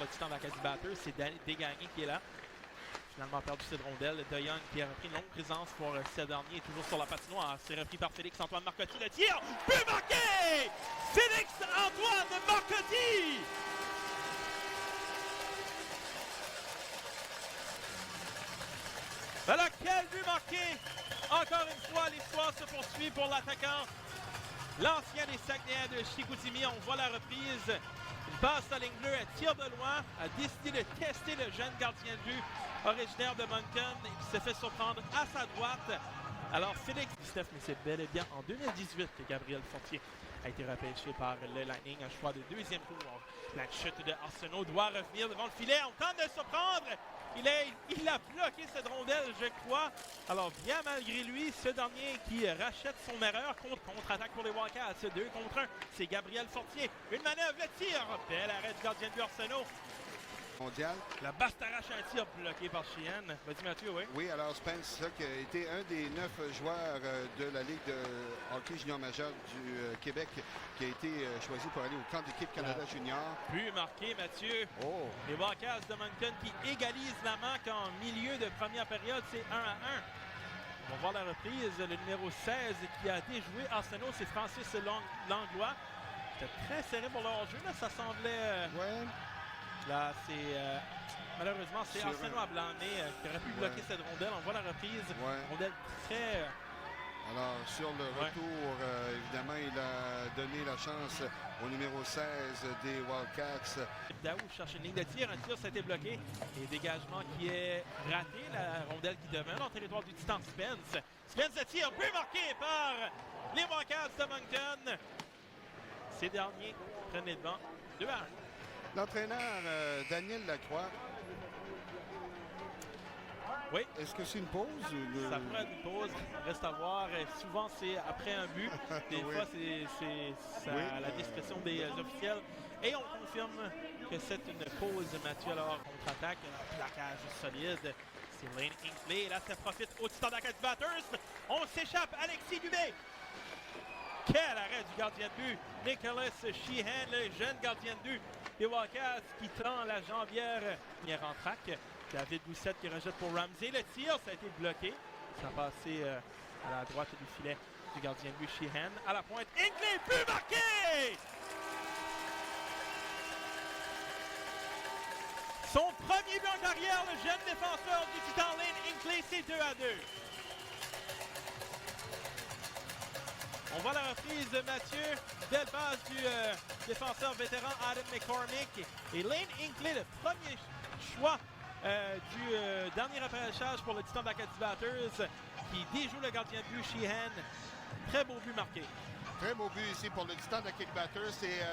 pour le titan de l'Acadie Batters. C'est Desgagnés qui est là. Finalement perdu cette rondelle. De Jong qui a repris une longue présence pour ce dernier. Toujours sur la patinoire. C'est repris par Félix-Antoine Marcotti. Le tir! But marqué! Félix-Antoine Marcotti! Alors, quel but marqué! Encore une fois, l'histoire se poursuit pour l'attaquant. L'ancien des Saguenayens de Chicoutimi. On voit la reprise. Une passe à ligne bleue, un tir de loin. A décidé de tester le jeune gardien de but originaire de Moncton qui s'est fait surprendre à sa droite. Alors, Félix Steph, mais c'est bel et bien en 2018 que Gabriel Fortier a été repêché par le Lightning. Un choix de deuxième tour. La chute de Arsenault doit revenir devant le filet. On tente de surprendre. Il a bloqué cette rondelle, je crois. Alors, bien malgré lui, ce dernier qui rachète son erreur. Contre-attaque pour les Wildcats. 2 contre 1. C'est Gabriel Fortier. Une manœuvre, le tir. Bel arrêt du gardien de but Arsenault. Mondial. La basse arrache un tir bloqué par Sheehan. Vas-y Mathieu, oui. Oui, alors Spence, ça, qui a été un des 9 joueurs de la Ligue de hockey junior majeur du Québec qui a été choisi pour aller au camp d'équipe Canada Junior. But marqué, Mathieu. Oh. Les Wildcats de Moncton qui égalisent la manque en milieu de première période. C'est 1-1. On va voir la reprise. Le numéro 16 qui a déjoué Arsenault, c'est Francis Langlois. C'était très serré pour le hors-jeu. Là, ça semblait... Ouais. Là, c'est... malheureusement, c'est Arsenault à blâmer qui aurait pu bloquer cette rondelle. On voit la reprise. Rondelle très... Alors, sur le retour, évidemment, il a donné la chance au numéro 16 des Wildcats. Daou cherche une ligne de tir. Un tir, ça a été bloqué. Et dégagement qui est raté. La rondelle qui demeure dans le territoire du titan Spence. Spence de tir, but marqué par les Wildcats de Moncton. Ces derniers prennent les devants. 2-1. L'entraîneur Daniel Lacroix. Oui. Est-ce que c'est une pause? Ou Ça pourrait être une pause. Reste à voir. Souvent, c'est après un but. Des fois, c'est la discrétion des officiels. Et on confirme que c'est une pause, Mathieu. Alors, contre-attaque, un plaquage solide. C'est Lane Hinkley. Là, ça profite au titan d'Acadie Batters. On s'échappe. Alexis Dubé. Quel arrêt du gardien de but. Nicholas Sheehan, le jeune gardien de but des Wildcats qui tend la jambière. Il en traque. David Doucette qui rejette pour Ramsey. Le tir, ça a été bloqué. Ça a passé à la droite du filet du gardien de but Sheehan. À la pointe, Hinkley, but marqué! Son premier but en carrière, le jeune défenseur du titan Lane Hinkley, c'est 2-2. On voit la reprise de Mathieu. Belle passe du défenseur vétéran Adam McCormick. Et Lane Hinkley, le premier choix du dernier repêchage pour le titan d'Acadie Batters, qui déjoue le gardien de but Sheehan. Très beau but marqué. Très beau but ici pour le titan d'Acadie Batters.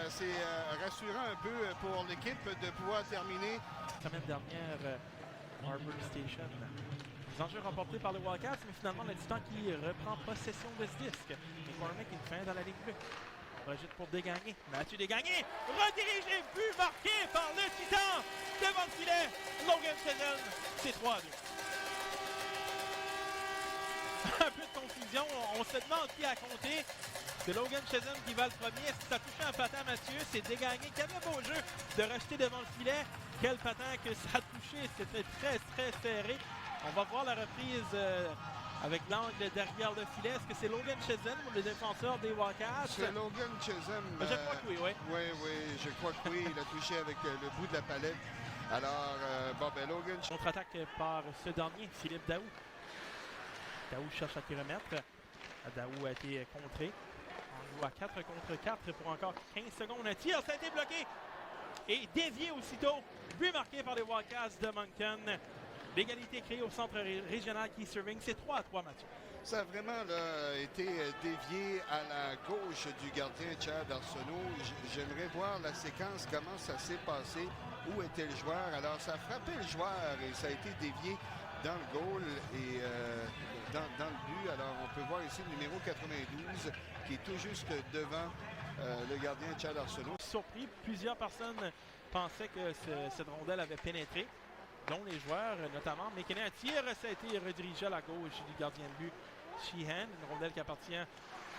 C'est rassurant un peu pour l'équipe de pouvoir terminer. La semaine dernière, Harbour Station. Les enjeux remportés par les Wildcats, mais finalement le titan qui reprend possession de ce disque. McCormick une fin dans la ligne bleue. Rejette pour Desgagnés. Mathieu Desgagnés, redirigé, but marqué par le titan devant le filet. Logan Chesem, c'est 3-2. Un peu de confusion, on se demande qui a compté. C'est Logan Chesem qui va le premier. Est-ce que ça a touché un patin, Mathieu? C'est Desgagnés qui avait beau jeu de rejeter devant le filet. Quel patin que ça a touché. C'était très, très serré. On va voir la reprise avec l'angle derrière le filet. Est-ce que c'est Logan Chesem, le défenseur des Wildcats? C'est Logan Chesem. Je crois que oui, oui. Oui, je crois que oui. Il a touché avec le bout de la palette. Alors, Logan... Contre-attaque par ce dernier, Philippe Daou. Daou cherche à remettre. Daou a été contré. On joue à 4 contre 4 pour encore 15 secondes. Un tir, ça a été bloqué. Et dévié aussitôt. But marqué par les Wildcats de Moncton. L'égalité créée au centre régional Key Serving. C'est 3-3, Mathieu. Ça a vraiment été dévié à la gauche du gardien Chad Arsenault. J'aimerais voir la séquence, comment ça s'est passé, où était le joueur. Alors, ça a frappé le joueur et ça a été dévié dans le goal et dans le but. Alors, on peut voir ici le numéro 92 qui est tout juste devant le gardien Chad Arsenault. Surpris, plusieurs personnes pensaient que cette rondelle avait pénétré, dont les joueurs notamment. Mais qu'il y a un tir, ça a été redirigé à la gauche du gardien de but Sheehan. Une rondelle qui appartient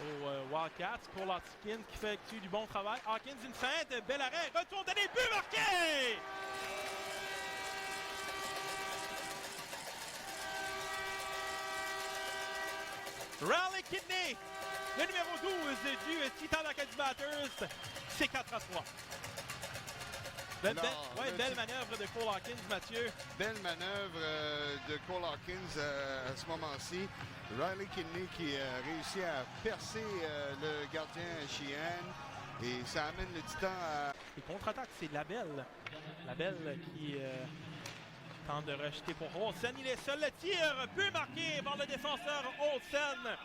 aux Wildcats. Pour Hawkins qui fait du bon travail. Hawkins, une feinte, bel arrêt, retour donné, but marqué! Riley Kidney, le numéro 12 du Titan d'Acadie Bathurst, c'est 4-3. Belle manœuvre de Cole Hawkins, Mathieu. Belle manœuvre de Cole Hawkins à ce moment-ci. Riley Kidney qui réussit à percer le gardien Sheehan. Et ça amène le Titan à... Et contre-attaque, c'est Labelle. Labelle qui tente de rejeter pour Olsen. Il est seul. Le tir, but marqué par le défenseur Olsen.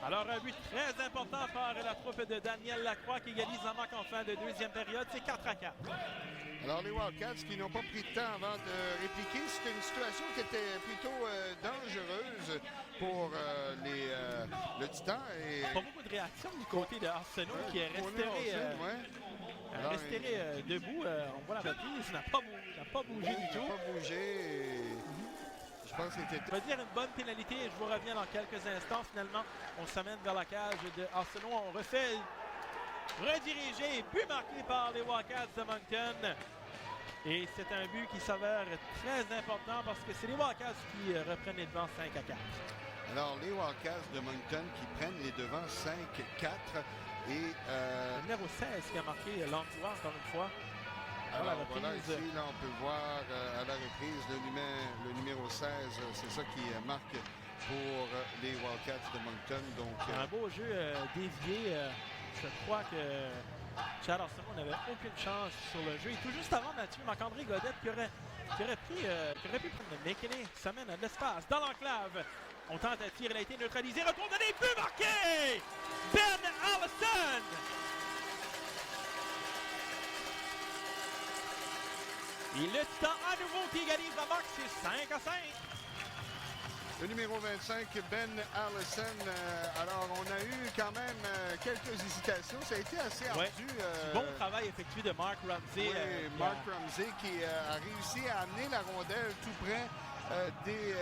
Alors, un but très important par la troupe de Daniel Lacroix qui égalise en manque en fin de deuxième période. C'est 4-4. Alors, les Wildcats qui n'ont pas pris de temps avant de répliquer, c'était une situation qui était plutôt dangereuse pour le Titan. Et... Pas beaucoup de réactions du côté de Arsenault qui est resté debout. On voit la reprise, n'a pas bougé du tout. Il n'a pas bougé. Je pense que c'était... Je vais dire une bonne pénalité et je vous reviens dans quelques instants. Finalement, on s'amène vers la cage de Arsenault. On refait rediriger, but marqué par les Wildcats de Moncton. Et c'est un but qui s'avère très important parce que c'est les Wildcats qui reprennent les devants 5-4. Alors, les Wildcats de Moncton qui prennent les devants 5-4. Et le numéro 16 qui a marqué l'endroit encore une fois. Alors voilà, ici, là, on peut voir à la reprise le numéro 16. C'est ça qui marque pour les Wildcats de Moncton. Donc, un beau jeu dévié. Je crois que Chad Arsenault n'avait aucune chance sur le jeu. Et tout juste avant, Mathieu, Marc-André Godette qui aurait pu prendre le McKinney. Ça mène à l'espace dans l'enclave. On tente à tirer, il a été neutralisé. Retour de but marqué! Ben Allison! Et le Titan à nouveau qui égalise la marque, c'est 5-5. Le numéro 25, Ben Allison. Alors, on a eu quand même quelques hésitations. Ça a été assez ardu. Bon travail effectué de Mark Ramsey. Oui, Mark Ramsey qui a réussi à amener la rondelle tout près des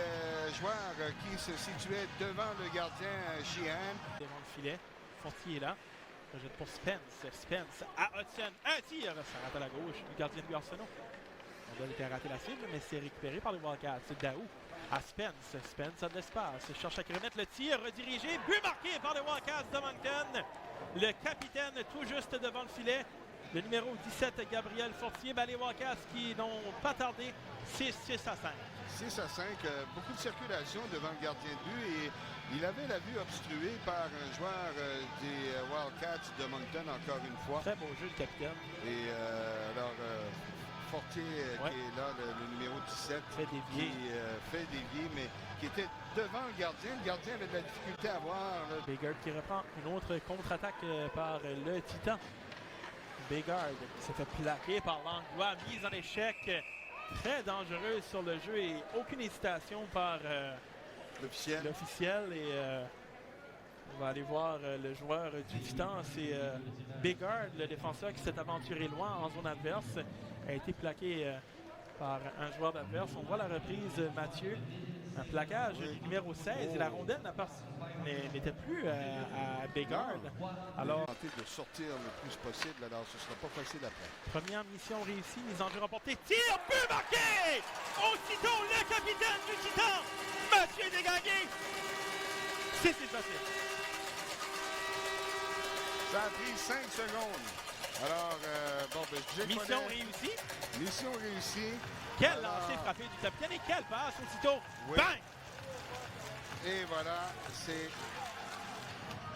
joueurs qui se situaient devant le gardien Sheehan. Devant le filet, Fortier est là. Rejette pour Spence. Spence à Hudson. Un tir. Ça rate à la gauche du gardien de Arsenault. On doit lui rater la cible, mais c'est récupéré par les Wildcats. C'est Daou à Spence. Spence a de l'espace. Cherche à remettre le tir. Redirigé. But marqué par les Wildcats de Moncton. Le capitaine tout juste devant le filet. Le numéro 17, Gabriel Fortier. Les Wildcats qui n'ont pas tardé. C'est 6-5. 6-5. Beaucoup de circulation devant le gardien de but. Et il avait la vue obstruée par un joueur des Wildcats de Moncton, encore une fois. Très beau jeu, le capitaine. Et alors... Fortier qui est là, le numéro 17, qui fait dévier, mais qui était devant le gardien. Le gardien avait de la difficulté à voir. Bigard qui reprend une autre contre-attaque par le Titan. Bigard qui s'est fait plaquer par Langlois, mise en échec. Très dangereuse sur le jeu et aucune hésitation par l'officiel. Et on va aller voir le joueur du Titan. C'est Bigard, le défenseur qui s'est aventuré loin en zone adverse. A été plaqué par un joueur d'adverse. On voit la reprise, Mathieu. Un plaquage du numéro 16 et la rondelle n'était plus à Bigard. Alors, tenter de sortir le plus possible, alors ce ne sera pas facile après. Première mission réussie, mise en jeu remportée. Tir, but marqué! Aussitôt, le capitaine du Titan, Mathieu Desgagnés. C'est facile. Ça a pris 5 secondes. Alors, mission réussie. Mission réussie. Quel lancer frappé du capitaine et quelle passe aussitôt. Oui. Bang! Et voilà, c'est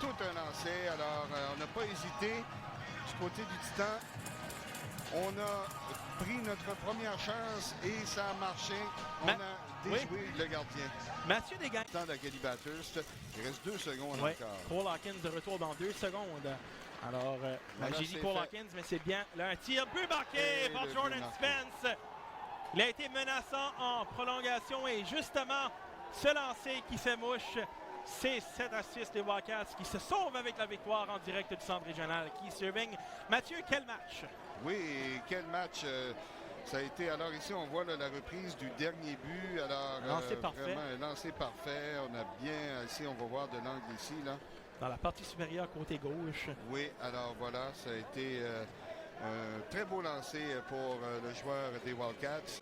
tout un lancer. Alors, on n'a pas hésité du côté du Titan. On a pris notre première chance et ça a marché. On a déjoué le gardien. Mathieu Desgagnés. Temps d'Acadie Bathurst. Il reste 2 secondes encore. Cole Hawkins de retour dans 2 secondes. Alors, j'ai dit Cole Hawkins, mais c'est bien. Là, un tir, but marqué par Jordan Spence. Il a été menaçant en prolongation et justement, ce lancer qui fait mouche, c'est 7-6 des Wildcats qui se sauvent avec la victoire en direct du centre régional qui surveigne. Mathieu, quel match? Oui, quel match! Ça a été, alors ici, on voit là, la reprise du dernier but. Alors, lancé parfait. Vraiment, un lancé parfait. On a bien, ici, on va voir de l'angle ici, là. Dans la partie supérieure, côté gauche. Oui, alors voilà, ça a été un très beau lancer pour le joueur des Wildcats.